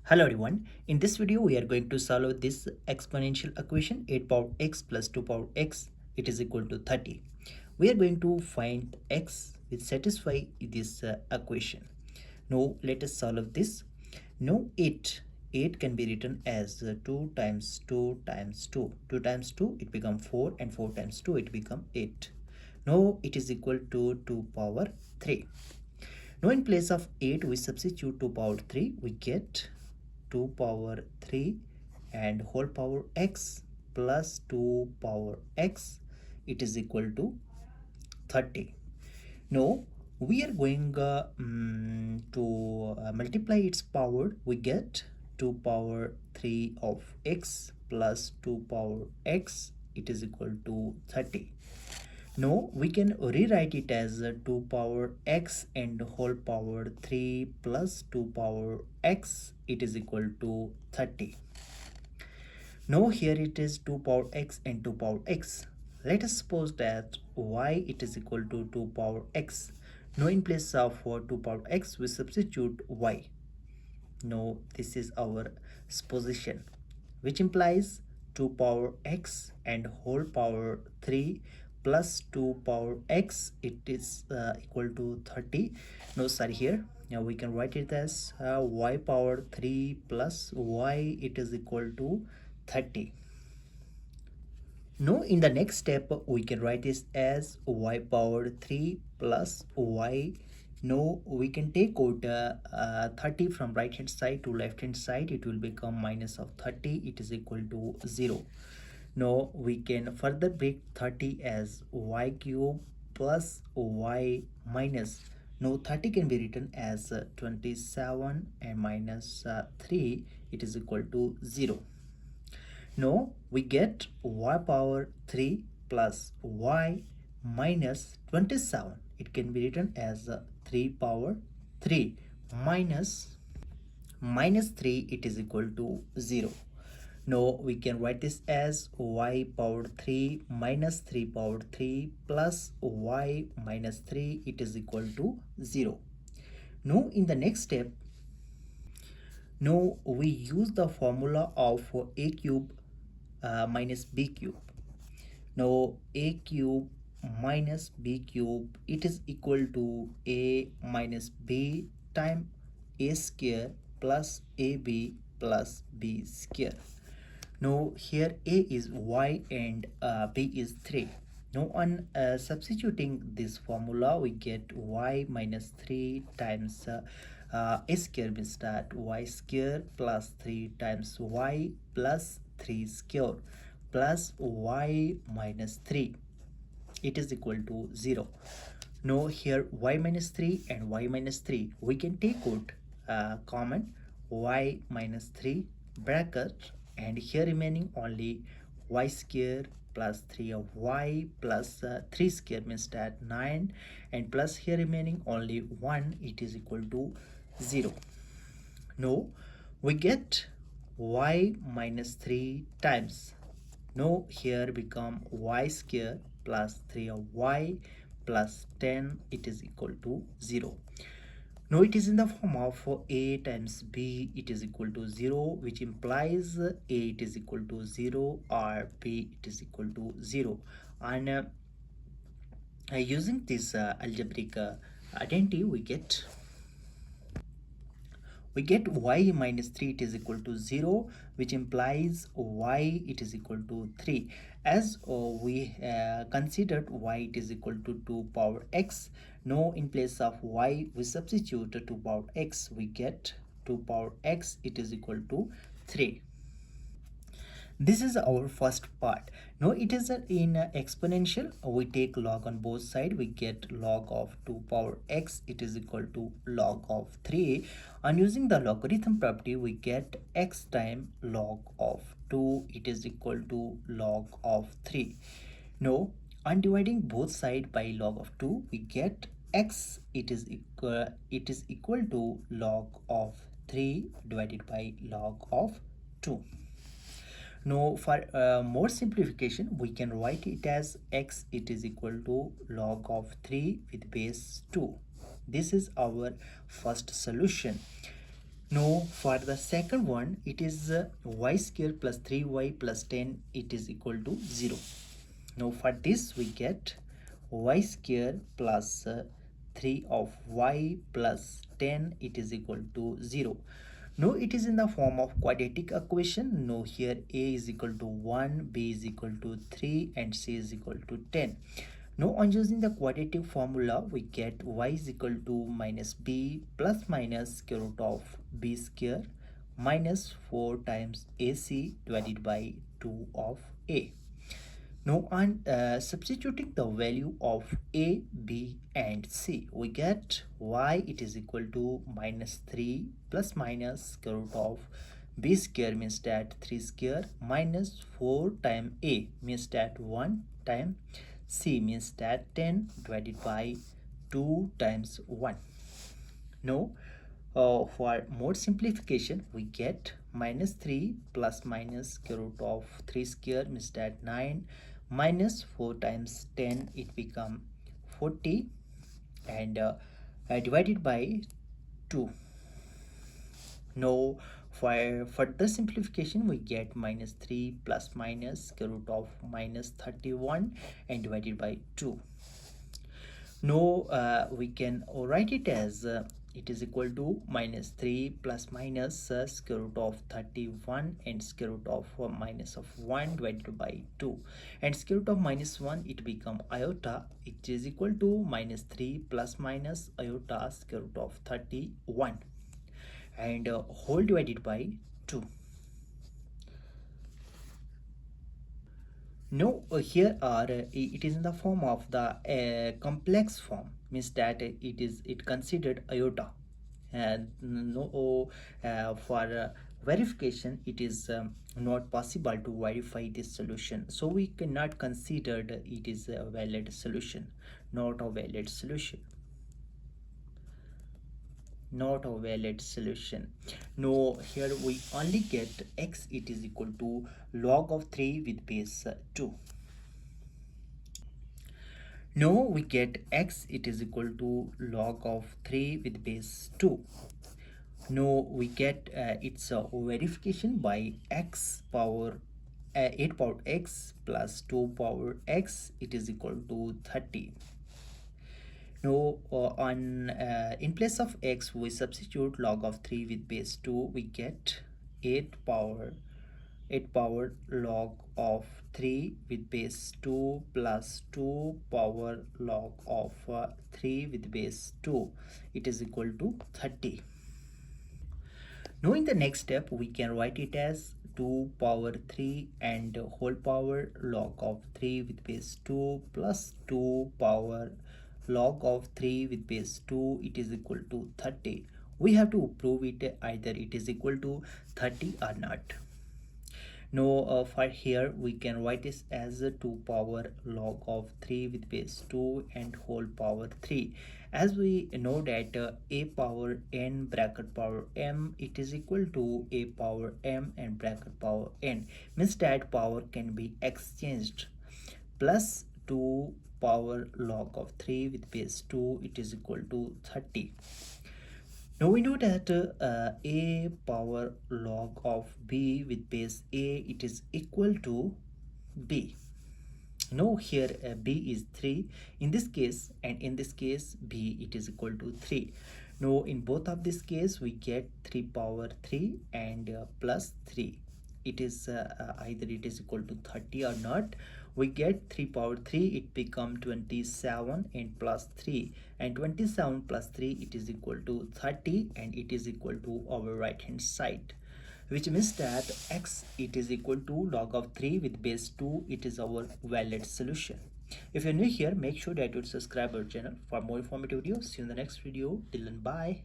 Hello everyone, in this video we are going to solve this exponential equation 8 power x plus 2 power x it is equal to 30. We are going to find x which satisfy this equation. Now let us solve this. Now 8 can be written as 2 times 2 times 2. 2 times 2 it become 4 and 4 times 2 it become 8. Now it is equal to 2 power 3. Now in place of 8 we substitute 2 power 3, we get 2 power 3 and whole power x plus 2 power x it is equal to 30. Now we are going to multiply its power. We get 2 power 3 of x plus 2 power x it is equal to 30. Now we can rewrite it as 2 power x and whole power 3 plus 2 power x it is equal to 30. Now here it is 2 power x and 2 power x. Let us suppose that y it is equal to 2 power x. Now in place of 2 power x we substitute y. Now this is our supposition, which implies 2 power x and whole power 3 plus 2 power x it is equal to 30. No, sorry, here now we can write it as y power 3 plus y it is equal to 30. Now in the next step we can write this as y power 3 plus y. Now we can take out 30 from right hand side to left hand side. It will become minus of 30. It is equal to 0. Now we can further break 30 as y cube plus y minus. Now 30 can be written as 27 and minus 3 it is equal to 0. Now we get y power 3 plus y minus 27. It can be written as 3 power 3 minus 3 it is equal to 0. Now we can write this as y power 3 minus 3 power 3 plus y minus 3 it is equal to 0. Now in the next step, now we use the formula of a cube minus b cube. Now a cube minus b cube it is equal to a minus b times a square plus ab plus b square. Now here a is y and b is 3. Now on substituting this formula we get y minus 3 times a square means that y square plus 3 times y plus 3 square plus y minus 3 it is equal to 0. Now here y minus 3 and y minus 3 we can take out common y minus 3 bracket, and here remaining only y square plus 3 of y plus 3 square means that 9, and plus here remaining only 1 it is equal to 0. Now we get y minus 3 times, now here become y square plus 3 of y plus 10 it is equal to 0. Now it is in the form of a times b it is equal to 0, which implies a it is equal to 0 or b it is equal to 0. And using this algebraic identity we get y minus 3 it is equal to 0, which implies y it is equal to 3. As we considered y it is equal to 2 power x, now in place of y we substitute 2 power x, we get 2 power x it is equal to 3. This is our first part. Now it is in exponential, we take log on both sides, we get log of 2 power x it is equal to log of 3. And using the logarithm property we get x time log of 2 it is equal to log of 3. Now on dividing both sides by log of 2 we get x it is equal to log of 3 divided by log of 2. Now for more simplification we can write it as x it is equal to log of 3 with base 2. This is our first solution. No, for the second one, it is y square plus 3y plus 10, it is equal to 0. Now for this we get y square plus 3 of y plus 10, it is equal to 0. No, it is in the form of quadratic equation. No, here a is equal to 1, b is equal to 3 and c is equal to 10. Now on using the quadratic formula, we get y is equal to minus b plus minus square root of b square minus 4 times ac divided by 2 of a. Now on substituting the value of a, b and c, we get y it is equal to minus 3 plus minus square root of b square means that 3 square minus 4 time a means that 1 time c means that 10 divided by 2 times 1. Now for more simplification, we get minus 3 plus minus square root of 3 square means that 9 minus 4 times 10, it become 40 and divided by 2. Now for further simplification, we get minus 3 plus minus square root of minus 31 and divided by 2. Now we can write it as it is equal to minus 3 plus minus square root of 31 and square root of minus of 1 divided by 2, and square root of minus 1 it become iota, it is equal to minus 3 plus minus iota square root of 31 and whole divided by 2. No, here are it is in the form of the complex form, means that it considered iota, and no for verification it is not possible to verify this solution, so we cannot consider it is a valid solution, not a valid solution, not a valid solution. No, here we only get x it is equal to log of 3 with base 2. Now we get x it is equal to log of 3 with base 2. Now we get its verification by x power 8 power x plus 2 power x, it is equal to 30. Now on in place of x we substitute log of 3 with base 2, we get 8 power log of 3 with base 2 plus 2 power log of 3 with base 2, it is equal to 30. Now in the next step we can write it as 2 power 3 and whole power log of 3 with base 2 plus 2 power log of 3 with base 2, it is equal to 30. We have to prove it either it is equal to 30 or not. Now for here we can write this as a 2 power log of 3 with base 2 and whole power 3. As we know that a power n bracket power m, it is equal to a power m and bracket power n, means that power can be exchanged, plus 2 power log of 3 with base 2, it is equal to 30. Now we know that a power log of b with base a, it is equal to b. Now here b is 3 in this case, and in this case b it is equal to 3. Now in both of this case we get 3 power 3 and plus 3. It is either it is equal to 30 or not. We get 3 power 3, it become 27 and plus 3, and 27 plus 3 it is equal to 30, and it is equal to our right hand side, which means that x it is equal to log of 3 with base 2, it is our valid solution. If you're new here, make sure that you subscribe our channel for more informative videos. See you in the next video. Till then, bye.